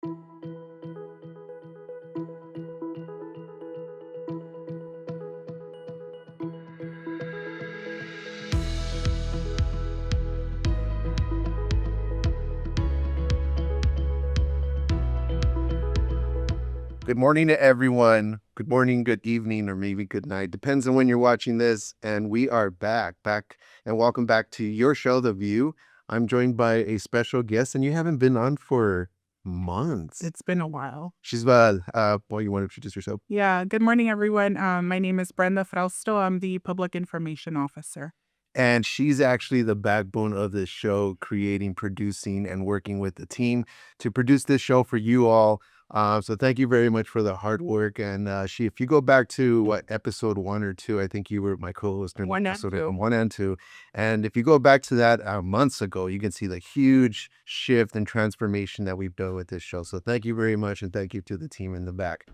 Good morning to everyone. Good morning, good evening, or maybe good night. Depends on when you're watching this. And we are back, and welcome back to your show, The View. I'm joined by a special guest, and you haven't been on for months. It's been a while. She's boy, you want to introduce yourself? Yeah, good morning, everyone. My name is Brenda Frausto. I'm the Public Information Officer. And she's actually the backbone of this show, creating, producing, and working with the team to produce this show for you all. So thank you very much for the hard work. And if you go back to episode 1 or 2, I think you were my co-host in One and episode two. 1 and 2. And if you go back to that months ago, you can see the huge shift and transformation that we've done with this show. So thank you very much, and thank you to the team in the back.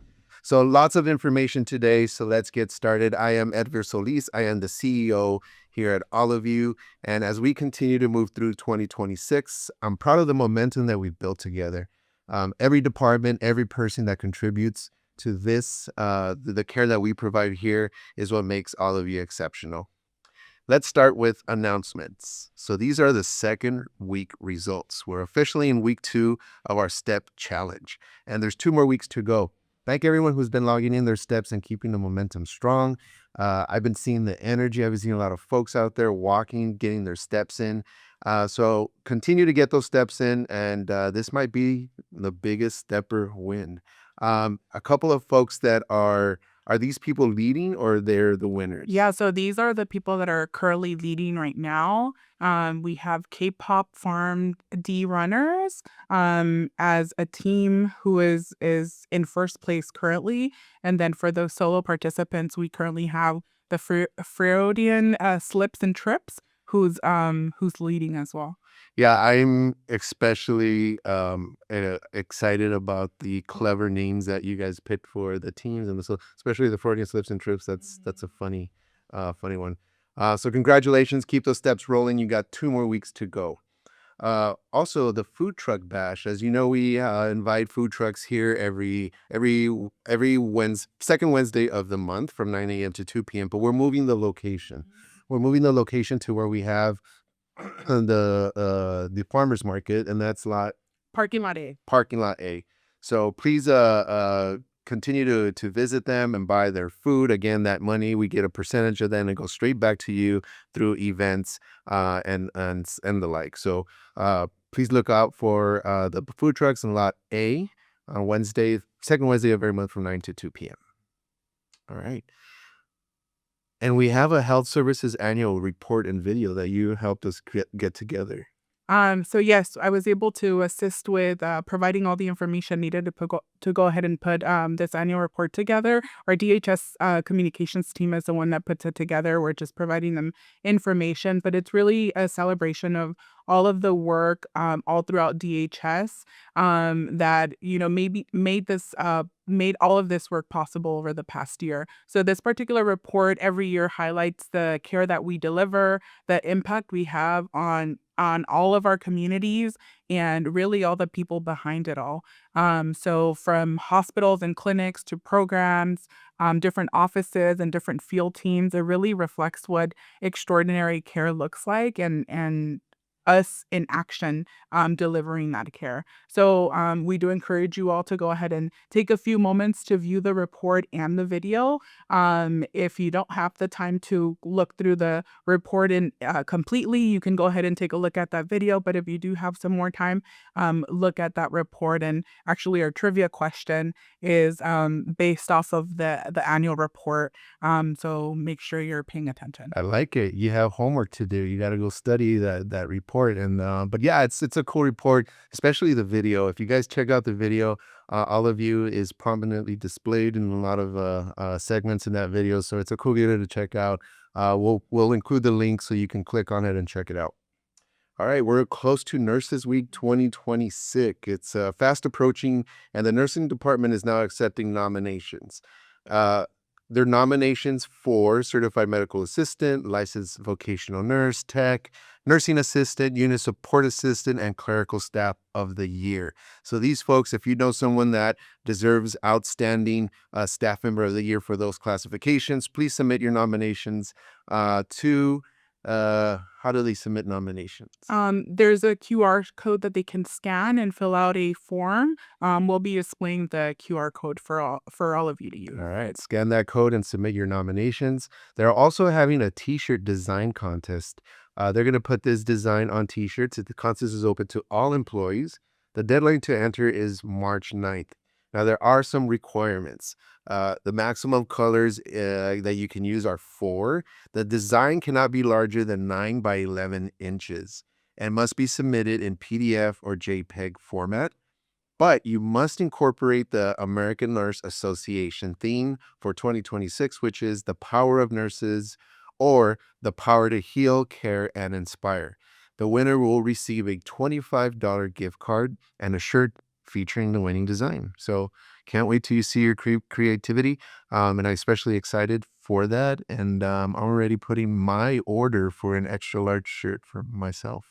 So lots of information today. So let's get started. I am Edgar Solis. I am the CEO here at All of You. And as we continue to move through 2026, I'm proud of the momentum that we've built together. Every department, every person that contributes to this, the care that we provide here is what makes All of You exceptional. Let's start with announcements. So these are the second week results. We're officially in week 2 of our STEP challenge, and there's 2 more weeks to go. Thank everyone who's been logging in their steps and keeping the momentum strong. I've been seeing the energy. I've been seeing a lot of folks out there walking, getting their steps in. So continue to get those steps in, and this might be the biggest stepper win. A couple of folks that are these people leading, or they're the winners? Yeah, so these are the people that are currently leading right now. We have K-pop Farm D runners as a team who is in first place currently, and then for those solo participants, we currently have the Freudian Slips and Trips, who's leading as well. Yeah, I'm especially excited about the clever names that you guys picked for the teams, and especially the Freudian slips and trips. That's a funny one. So congratulations, keep those steps rolling. You got 2 more weeks to go. Also, the food truck bash. As you know, we invite food trucks here every second Wednesday of the month from 9 a.m. to 2 p.m. But we're moving the location. We're moving the location to where we have the farmers market, and that's Parking lot A. parking lot A. So please continue to visit them and buy their food. Again, that money, we get a percentage of that, and it goes straight back to you through events and the like. So please look out for the food trucks in lot A on second Wednesday of every month from 9 to 2 p.m. All right. And we have a health services annual report and video that you helped us get together. So yes, I was able to assist with providing all the information needed to go ahead and put this annual report together. Our DHS communications team is the one that puts it together. We're just providing them information, but it's really a celebration of all of the work all throughout DHS that maybe made all of this work possible over the past year. So this particular report every year highlights the care that we deliver, the impact we have on all of our communities, and really all the people behind it all. So from hospitals and clinics to programs, different offices and different field teams, it really reflects what extraordinary care looks like, and us in action delivering that care. So we do encourage you all to go ahead and take a few moments to view the report and the video. If you don't have the time to look through the report completely, you can go ahead and take a look at that video. But if you do have some more time, look at that report. And actually, our trivia question is based off of the annual report. So make sure you're paying attention. I like it. You have homework to do. You got to go study that report. And but yeah, it's a cool report, especially the video. If you guys check out the video, All of You is prominently displayed in a lot of segments in that video. So it's a cool video to check out. We'll include the link so you can click on it and check it out. All right, we're close to Nurses Week 2026. It's fast approaching, and the nursing department is now accepting nominations. Their nominations for certified medical assistant, licensed vocational nurse, tech, nursing assistant, unit support assistant, and clerical staff of the year. So these folks, if you know someone that deserves outstanding staff member of the year for those classifications, please submit your nominations to how do they submit nominations? There's a QR code that they can scan and fill out a form. We'll be displaying the QR code for all of you to use. All right, scan that code and submit your nominations. They're also having a t-shirt design contest. They're going to put this design on t-shirts. The contest is open to all employees. The deadline to enter is March 9th. Now, there are some requirements. The maximum colors that you can use are 4. The design cannot be larger than 9 by 11 inches and must be submitted in PDF or JPEG format. But you must incorporate the American Nurse Association theme for 2026, which is the power of nurses or the power to heal, care, and inspire. The winner will receive a $25 gift card and a shirt featuring the winning design. So can't wait till you see your creativity. And I'm especially excited for that. And I'm already putting my order for an extra large shirt for myself.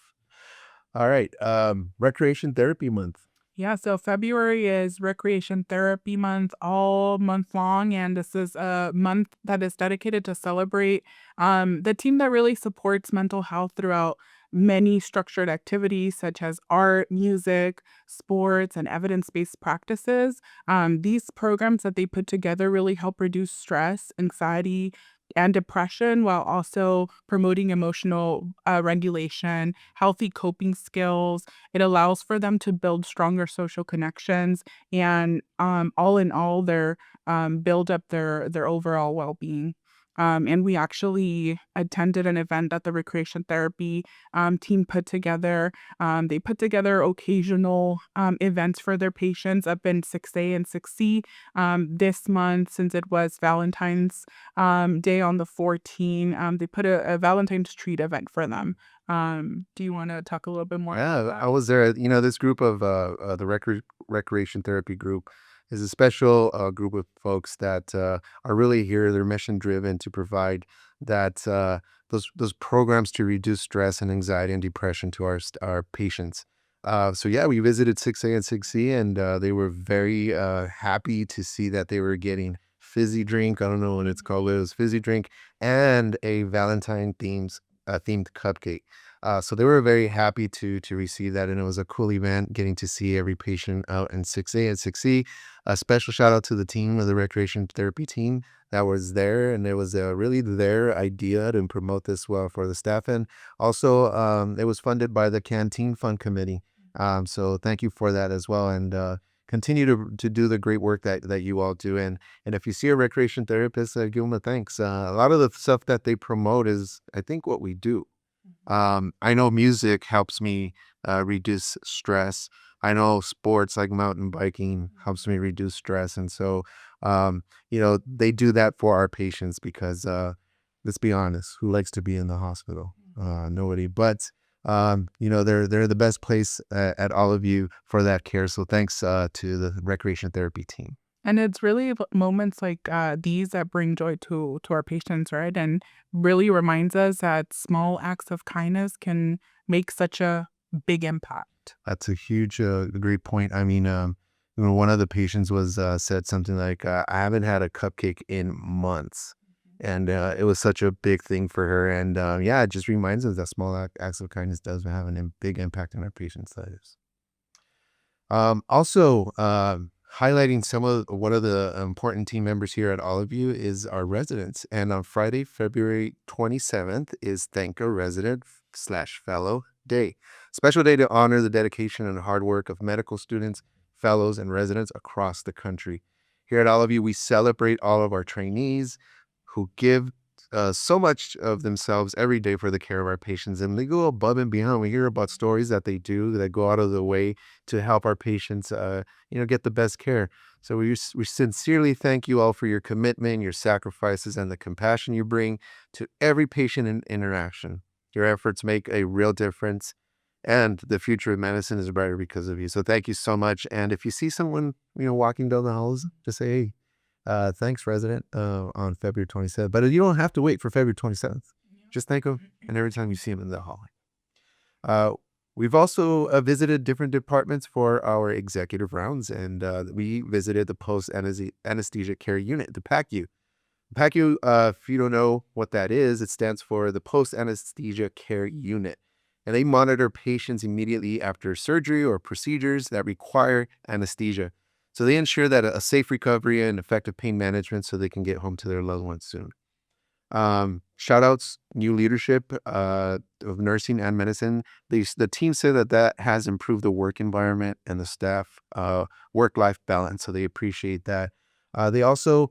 All right. Recreation Therapy Month. Yeah, so February is Recreation Therapy Month all month long, and this is a month that is dedicated to celebrate the team that really supports mental health throughout many structured activities such as art, music, sports, and evidence-based practices. These programs that they put together really help reduce stress, anxiety, and depression while also promoting emotional regulation, healthy coping skills. It allows for them to build stronger social connections and, all in all, build up their overall well-being. And we actually attended an event that the recreation therapy team put together. They put together occasional events for their patients up in 6A and 6C this month, since it was Valentine's Day on the 14th. They put a Valentine's treat event for them. Do you want to talk a little bit more about Yeah, that? I was there. You know, this group of the recreation therapy group is a special group of folks that are really here. They're mission driven to provide that those programs to reduce stress and anxiety and depression to our patients. So yeah, we visited 6A and 6C, and they were very happy to see that they were getting fizzy drink. I don't know what it's called, but it was fizzy drink and a Valentine themed cupcake. So they were very happy to receive that, and it was a cool event getting to see every patient out in 6A and 6C. A special shout out to the team of the recreation therapy team that was there, and it was really their idea to promote this well for the staff. And also, it was funded by the Canteen Fund Committee. So thank you for that as well, and continue to do the great work that you all do. And if you see a recreation therapist, give them a thanks. A lot of the stuff that they promote is, I think, what we do. I know music helps me reduce stress. I know sports like mountain biking helps me reduce stress. And so, they do that for our patients because, let's be honest, who likes to be in the hospital? Nobody. But, they're the best place at all of you for that care. So thanks to the recreation therapy team. And it's really moments like these that bring joy to our patients, right? And really reminds us that small acts of kindness can make such a big impact. That's a huge, great point. I mean, one of the patients was said something like, "I haven't had a cupcake in months," and it was such a big thing for her. And yeah, it just reminds us that small acts of kindness does have a big impact on our patients' lives. Also, highlighting one of the important team members here at All of You is our residents. And on Friday, February 27th is Thank a Resident / Fellow Day. Special day to honor the dedication and hard work of medical students, fellows, and residents across the country. Here at All of You, we celebrate all of our trainees who give so much of themselves every day for the care of our patients, and they go above and beyond. We hear about stories that they do that go out of the way to help our patients, get the best care. So we sincerely thank you all for your commitment, your sacrifices, and the compassion you bring to every patient interaction. Your efforts make a real difference, and the future of medicine is brighter because of you. So thank you so much. And if you see someone, walking down the halls, just say, "Hey, Thanks, resident, on February 27th. But you don't have to wait for February 27th. Just thank them, and every time you see them in the hallway. Uh, we've also visited different departments for our executive rounds, and we visited the post anesthesia care unit, the PACU. PACU, if you don't know what that is, it stands for the post anesthesia care unit. And they monitor patients immediately after surgery or procedures that require anesthesia. So they ensure that a safe recovery and effective pain management so they can get home to their loved ones soon. Shout outs, new leadership of nursing and medicine. The team said that has improved the work environment and the staff work-life balance. So they appreciate that. They also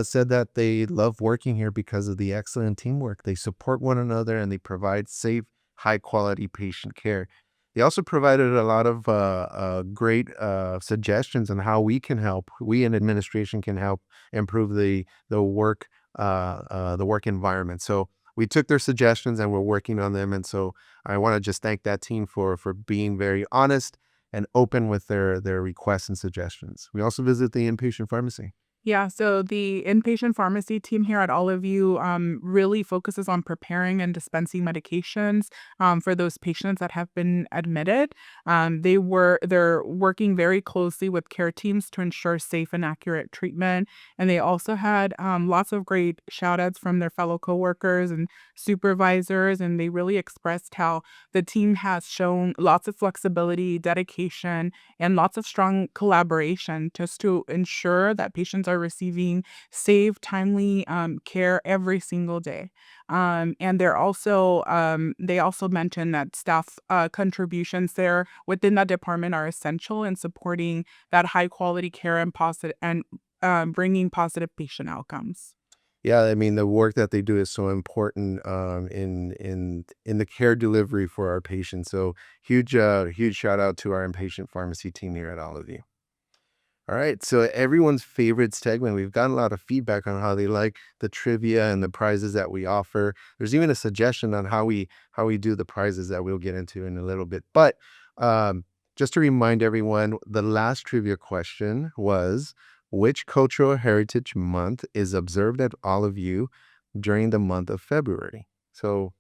said that they love working here because of the excellent teamwork. They support one another and they provide safe, high-quality patient care. They also provided a lot of great suggestions on how we in administration can help improve the work environment. So we took their suggestions and we're working on them. And so I want to just thank that team for being very honest and open with their requests and suggestions. We also visit the inpatient pharmacy. Yeah, so the inpatient pharmacy team here at Olive View really focuses on preparing and dispensing medications for those patients that have been admitted. They're working very closely with care teams to ensure safe and accurate treatment. And they also had lots of great shout outs from their fellow coworkers and supervisors. And they really expressed how the team has shown lots of flexibility, dedication, and lots of strong collaboration just to ensure that patients are receiving safe, timely care every single day. And they also mentioned that staff contributions there within that department are essential in supporting that high quality care and positive and bringing positive patient outcomes. Yeah, I mean the work that they do is so important in the care delivery for our patients. So huge shout out to our inpatient pharmacy team here at Olive View. All right, so everyone's favorite segment. We've gotten a lot of feedback on how they like the trivia and the prizes that we offer. There's even a suggestion on how we do the prizes that we'll get into in a little bit. But just to remind everyone, the last trivia question was, which cultural heritage month is observed at Olive View during the month of February? So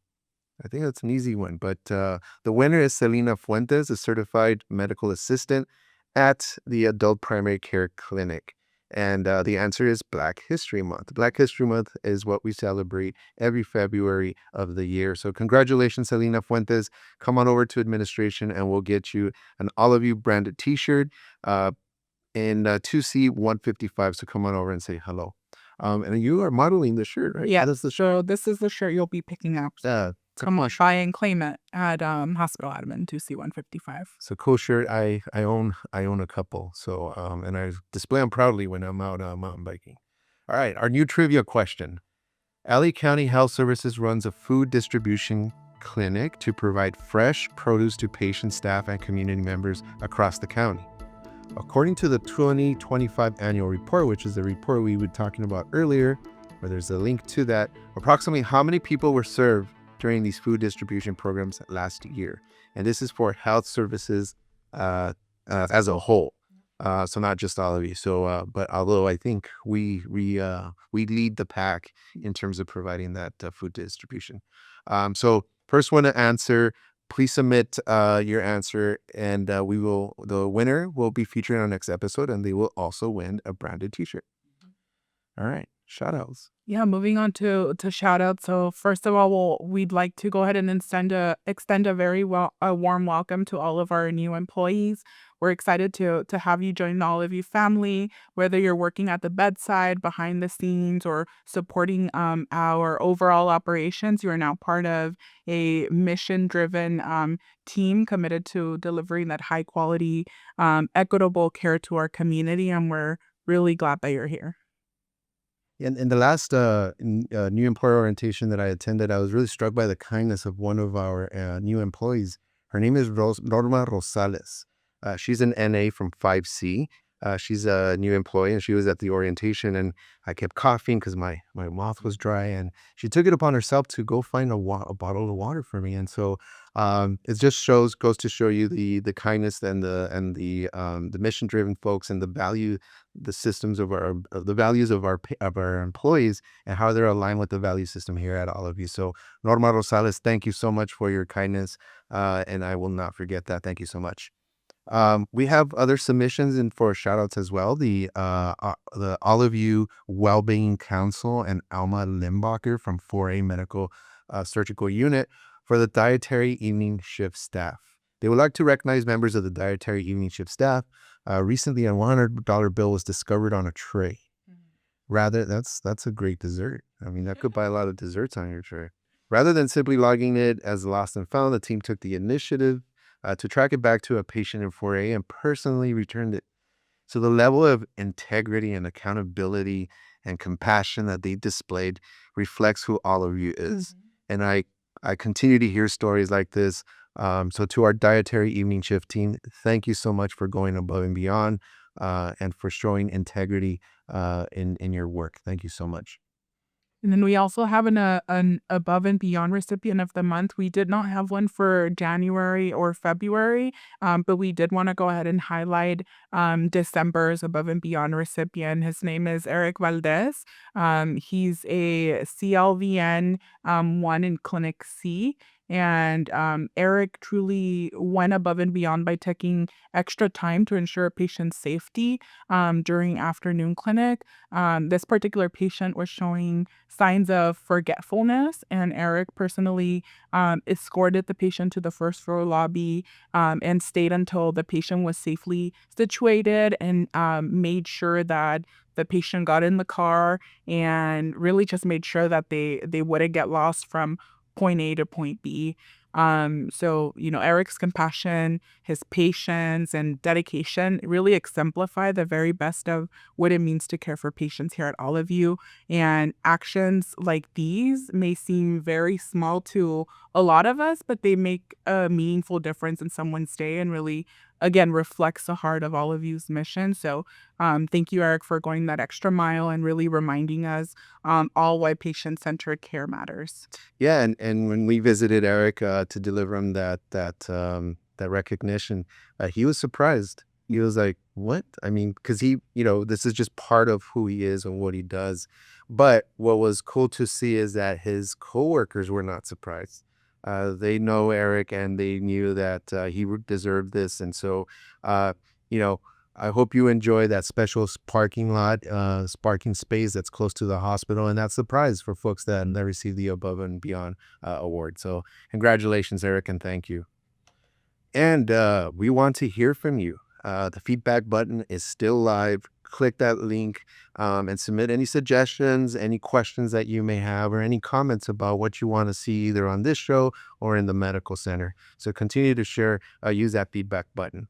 I think that's an easy one, but the winner is Selena Fuentes, a certified medical assistant at the Adult Primary Care Clinic. And the answer is Black History Month. Black History Month is what we celebrate every February of the year. So congratulations, Selena Fuentes. Come on over to administration and we'll get you an Olive You branded t-shirt in 2C155. So come on over and say hello. And you are modeling the shirt, right? Yeah, That's the shirt. so this is the shirt you'll be picking up. Come on, buy and claim it at Hospital Admin 2C155. So cool shirt. I own a couple. So and I display them proudly when I'm out mountain biking. All right, our new trivia question. LA County Health Services runs a food distribution clinic to provide fresh produce to patients, staff, and community members across the county. According to the 2025 annual report, which is the report we were talking about earlier, where there's a link to that, approximately how many people were served during these food distribution programs last year? And this is for health services as a whole. So not just all of you. So, but although I think we lead the pack in terms of providing that food distribution. So first one to answer, please submit your answer, and the winner will be featured in our next episode, and they will also win a branded T-shirt. All right, shout outs. Yeah, moving on to shout out. So first of all, we'd like to go ahead and extend a very a warm welcome to all of our new employees. We're excited to have you join the All of You family, whether you're working at the bedside, behind the scenes, or supporting our overall operations. You are now part of a mission-driven team committed to delivering that high quality, equitable care to our community, and we're really glad that you're here. In the last new employer orientation that I attended, I was really struck by the kindness of one of our new employees. Her name is Norma Rosales. She's an NA from 5C. She's a new employee, and she was at the orientation, and I kept coughing because my mouth was dry, and she took it upon herself to go find a bottle of water for me. And so it just goes to show you the kindness and the mission driven folks and the value the systems of the values of our employees and how they're aligned with the value system here at all of you. So Norma Rosales, thank you so much for your kindness, and I will not forget that. Thank you so much. We have other submissions and for shout outs as well. The All of You Wellbeing Council and Alma Limbacher from 4A Medical Surgical Unit for the dietary evening shift staff. They would like to recognize members of the dietary evening shift staff. Recently, a $100 bill was discovered on a tray. Rather, that's a great dessert. I mean, that could buy a lot of desserts on your tray. Rather than simply logging it as lost and found, the team took the initiative to track it back to a patient in 4A and personally returned it. So the level of integrity and accountability and compassion that they displayed reflects who all of you is. And I continue to hear stories like this. So to our dietary evening shift team, thank you so much for going above and beyond and for showing integrity in your work. Thank you so much. And then we also have an above and beyond recipient of the month. We did not have one for January or February, but we did want to go ahead and highlight December's above and beyond recipient. His name is Eric Valdez. He's a CLVN 1 in Clinic C. And Eric truly went above and beyond by taking extra time to ensure patient safety during afternoon clinic. This particular patient was showing signs of forgetfulness, and Eric personally escorted the patient to the first floor lobby and stayed until the patient was safely situated and made sure that the patient got in the car and really just made sure that they wouldn't get lost from point A to point B. So, Eric's compassion, his patience and dedication really exemplify the very best of what it means to care for patients here at All of You. And actions like these may seem very small to a lot of us, but they make a meaningful difference in someone's day and really, again, reflects the heart of All of You's mission. So, thank you, Eric, for going that extra mile and really reminding us all why patient-centered care matters. Yeah, and when we visited Eric to deliver him that recognition, he was surprised. He was like, "What?" I mean, because this is just part of who he is and what he does. But what was cool to see is that his coworkers were not surprised. They know Eric and they knew that deserved this, and so you know. I hope you enjoy that special parking lot, parking space that's close to the hospital, and that's the prize for folks that receive the Above and Beyond award. So, congratulations, Eric, and thank you. And we want to hear from you. The feedback button is still live. Click that link and submit any suggestions, any questions that you may have, or any comments about what you want to see either on this show or in the medical center. So, continue to share, use that feedback button.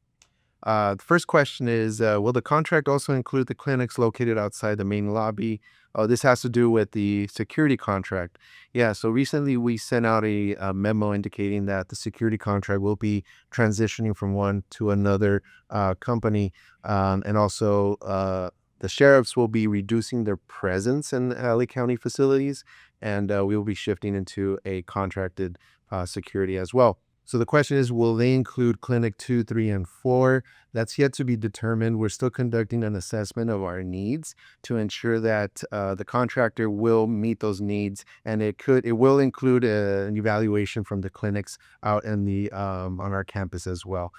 The first question is, will the contract also include the clinics located outside the main lobby? Oh, this has to do with the security contract. Yeah, so recently we sent out a memo indicating that the security contract will be transitioning from one to another company. And also, the sheriffs will be reducing their presence in LA County facilities, and we will be shifting into a contracted security as well. So the question is, will they include Clinic 2, 3, and 4? That's yet to be determined. We're still conducting an assessment of our needs to ensure that the contractor will meet those needs, and it will include an evaluation from the clinics out in on our campus as well.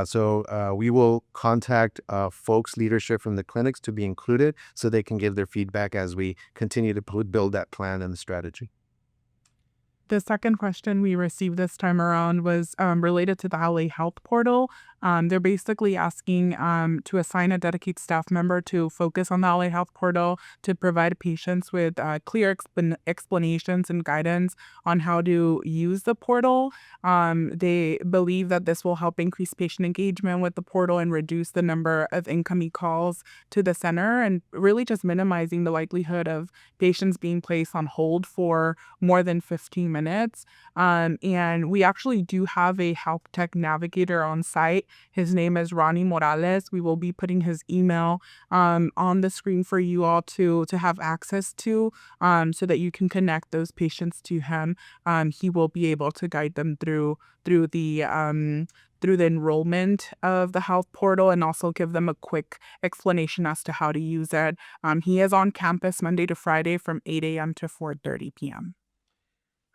So we will contact folks, leadership from the clinics to be included so they can give their feedback as we continue to build that plan and the strategy. The second question we received this time around was related to the LA Health Portal. They're basically asking to assign a dedicated staff member to focus on the LA Health Portal to provide patients with clear explanations and guidance on how to use the portal. They believe that this will help increase patient engagement with the portal and reduce the number of incoming calls to the center, and really just minimizing the likelihood of patients being placed on hold for more than 15 minutes minutes. And we actually do have a health tech navigator on site. His name is Ronnie Morales. We will be putting his email on the screen for you all to have access to, so that you can connect those patients to him. He will be able to guide them through the enrollment of the health portal and also give them a quick explanation as to how to use it. He is on campus Monday to Friday from 8 a.m. to 4:30 p.m.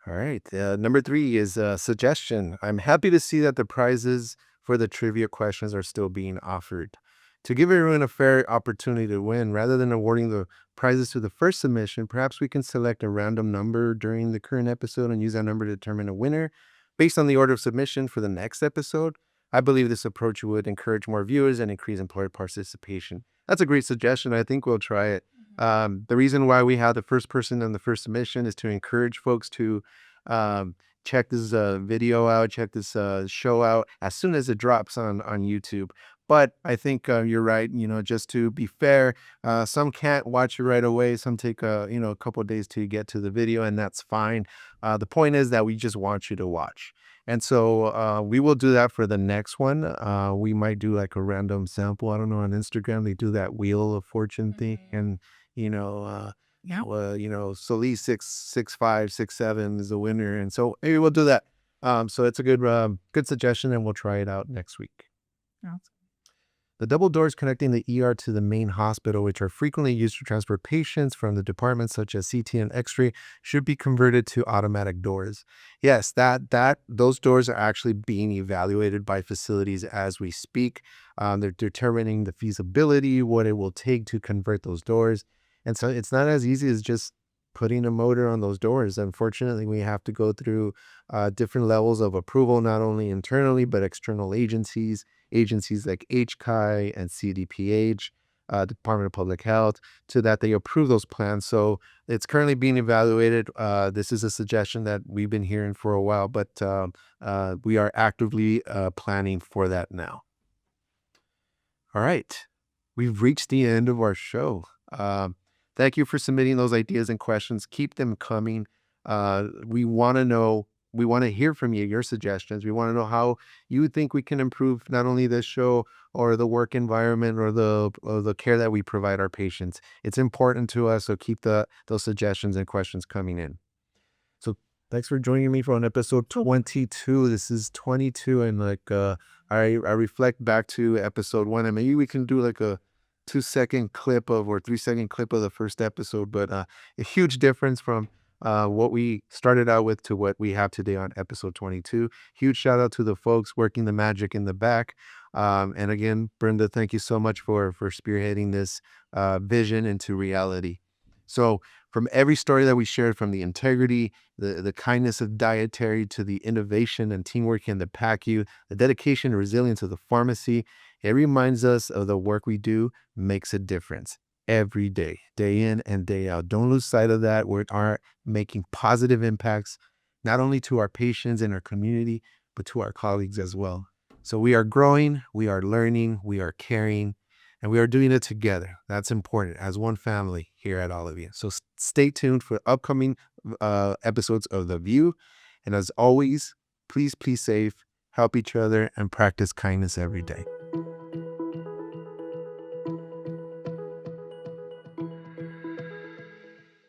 All right. Number 3 is a suggestion. I'm happy to see that the prizes for the trivia questions are still being offered. To give everyone a fair opportunity to win, rather than awarding the prizes to the first submission, perhaps we can select a random number during the current episode and use that number to determine a winner based on the order of submission for the next episode. I believe this approach would encourage more viewers and increase employer participation. That's a great suggestion. I think we'll try it. The reason why we have the first person on the first submission is to encourage folks to check this video out, check this show out as soon as it drops on YouTube. But I think you're right. Just to be fair, some can't watch it right away. Some take a couple of days to get to the video, and that's fine. The point is that we just want you to watch. And so we will do that for the next one. We might do like a random sample. I don't know, on Instagram, they do that Wheel of Fortune thing. And, Yeah. Solis 66567 is the winner. And so maybe we'll do that. So it's a good suggestion, and we'll try it out next week. Yeah. The double doors connecting the ER to the main hospital, which are frequently used to transport patients from the departments such as CT and X-ray, should be converted to automatic doors. Yes, those doors are actually being evaluated by facilities as we speak. They're determining the feasibility, what it will take to convert those doors. And so it's not as easy as just putting a motor on those doors. Unfortunately, we have to go through different levels of approval, not only internally, but external agencies like HCI and CDPH, Department of Public Health, so that they approve those plans. So it's currently being evaluated. This is a suggestion that we've been hearing for a while, but we are actively planning for that now. All right. We've reached the end of our show. Thank you for submitting those ideas and questions. Keep them coming. We want to know. We want to hear from you, your suggestions. We want to know how you think we can improve not only this show or the work environment or the care that we provide our patients. It's important to us, so keep those suggestions and questions coming in. So thanks for joining me for on episode 22. This is 22, and I reflect back to episode 1, and maybe we can do like a 2-second clip or 3-second clip of the first episode, but a huge difference from what we started out with to what we have today on episode 22. Huge shout out to the folks working the magic in the back. And again, Brenda, thank you so much for spearheading this vision into reality. So from every story that we shared, from the integrity, the kindness of dietary, to the innovation and teamwork in the PACU, the dedication and resilience of the pharmacy, it reminds us of the work we do makes a difference every day, day in and day out. Don't lose sight of that. We are making positive impacts, not only to our patients and our community, but to our colleagues as well. So we are growing, we are learning, we are caring, and we are doing it together. That's important, as one family here at Olivia. So stay tuned for upcoming episodes of The View. And as always, please safe, help each other, and practice kindness every day.